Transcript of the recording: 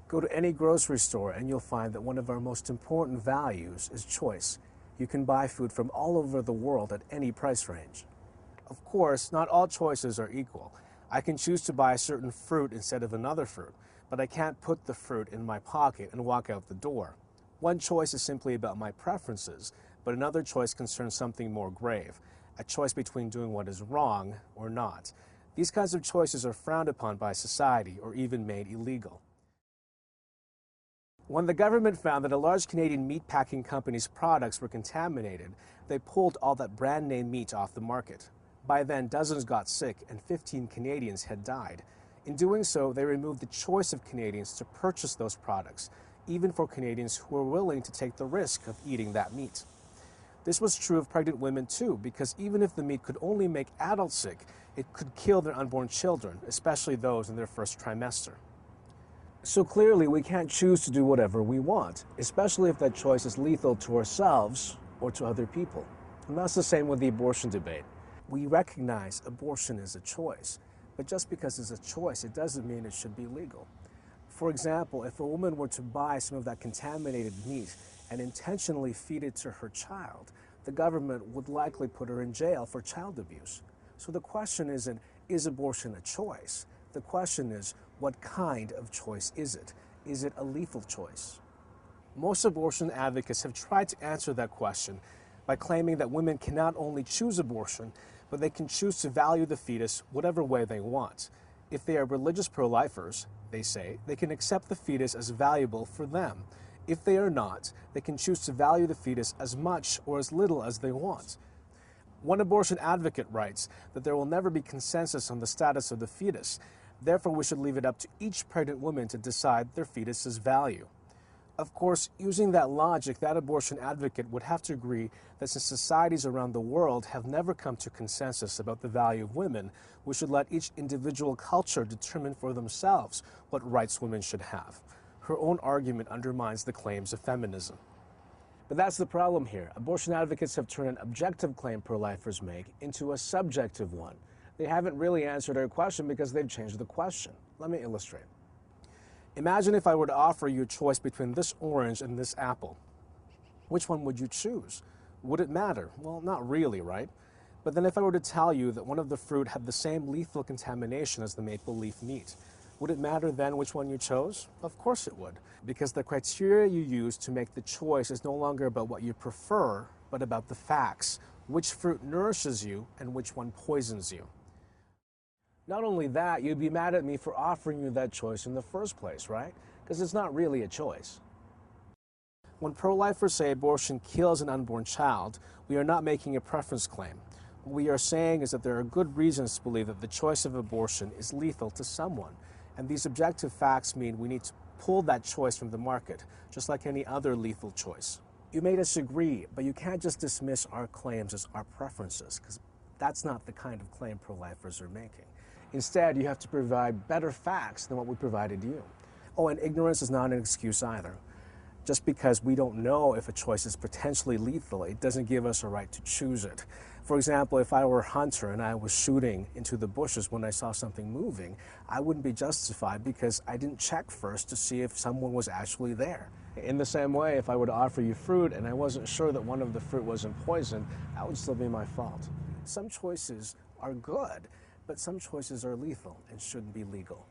Go to any grocery store and you'll find that one of our most important values is choice. You can buy food from all over the world at any price range. Of course, not all choices are equal. I can choose to buy a certain fruit instead of another fruit, but I can't put the fruit in my pocket and walk out the door. One choice is simply about my preferences, but another choice concerns something more grave, a choice between doing what is wrong or not. These kinds of choices are frowned upon by society or even made illegal. When the government found that a large Canadian meatpacking company's products were contaminated, they pulled all that brand name meat off the market. By then, dozens got sick and 15 Canadians had died. In doing so, they removed the choice of Canadians to purchase those products, even for Canadians who were willing to take the risk of eating that meat. This was true of pregnant women too, because even if the meat could only make adults sick, it could kill their unborn children, especially those in their first trimester. So clearly, we can't choose to do whatever we want, especially if that choice is lethal to ourselves or to other people. And that's the same with the abortion debate. We recognize abortion is a choice, but just because it's a choice, it doesn't mean it should be legal. For example, if a woman were to buy some of that contaminated meat and intentionally feed it to her child, the government would likely put her in jail for child abuse. So the question isn't, is abortion a choice? The question is, what kind of choice is it? Is it a lethal choice? Most abortion advocates have tried to answer that question by claiming that women can not only choose abortion, but they can choose to value the fetus whatever way they want. If they are religious pro-lifers, they say, they can accept the fetus as valuable for them. If they are not, they can choose to value the fetus as much or as little as they want. One abortion advocate writes that there will never be consensus on the status of the fetus. Therefore, we should leave it up to each pregnant woman to decide their fetus's value. Of course, using that logic, that abortion advocate would have to agree that since societies around the world have never come to consensus about the value of women, we should let each individual culture determine for themselves what rights women should have. Her own argument undermines the claims of feminism. But that's the problem here. Abortion advocates have turned an objective claim pro-lifers make into a subjective one. They haven't really answered our question because they've changed the question. Let me illustrate. Imagine if I were to offer you a choice between this orange and this apple. Which one would you choose? Would it matter? Well, not really, right? But then if I were to tell you that one of the fruit had the same lethal contamination as the maple leaf meat, would it matter then which one you chose? Of course it would, because the criteria you use to make the choice is no longer about what you prefer, but about the facts. Which fruit nourishes you and which one poisons you. Not only that, you'd be mad at me for offering you that choice in the first place, right? Because it's not really a choice. When pro-lifers say abortion kills an unborn child, we are not making a preference claim. What we are saying is that there are good reasons to believe that the choice of abortion is lethal to someone. And these objective facts mean we need to pull that choice from the market, just like any other lethal choice. You may disagree, but you can't just dismiss our claims as our preferences, because that's not the kind of claim pro-lifers are making. Instead, you have to provide better facts than what we provided you. Oh, and ignorance is not an excuse either. Just because we don't know if a choice is potentially lethal, it doesn't give us a right to choose it. For example, if I were a hunter and I was shooting into the bushes when I saw something moving, I wouldn't be justified because I didn't check first to see if someone was actually there. In the same way, if I were to offer you fruit and I wasn't sure that one of the fruit wasn't poisoned, that would still be my fault. Some choices are good, but some choices are lethal and shouldn't be legal.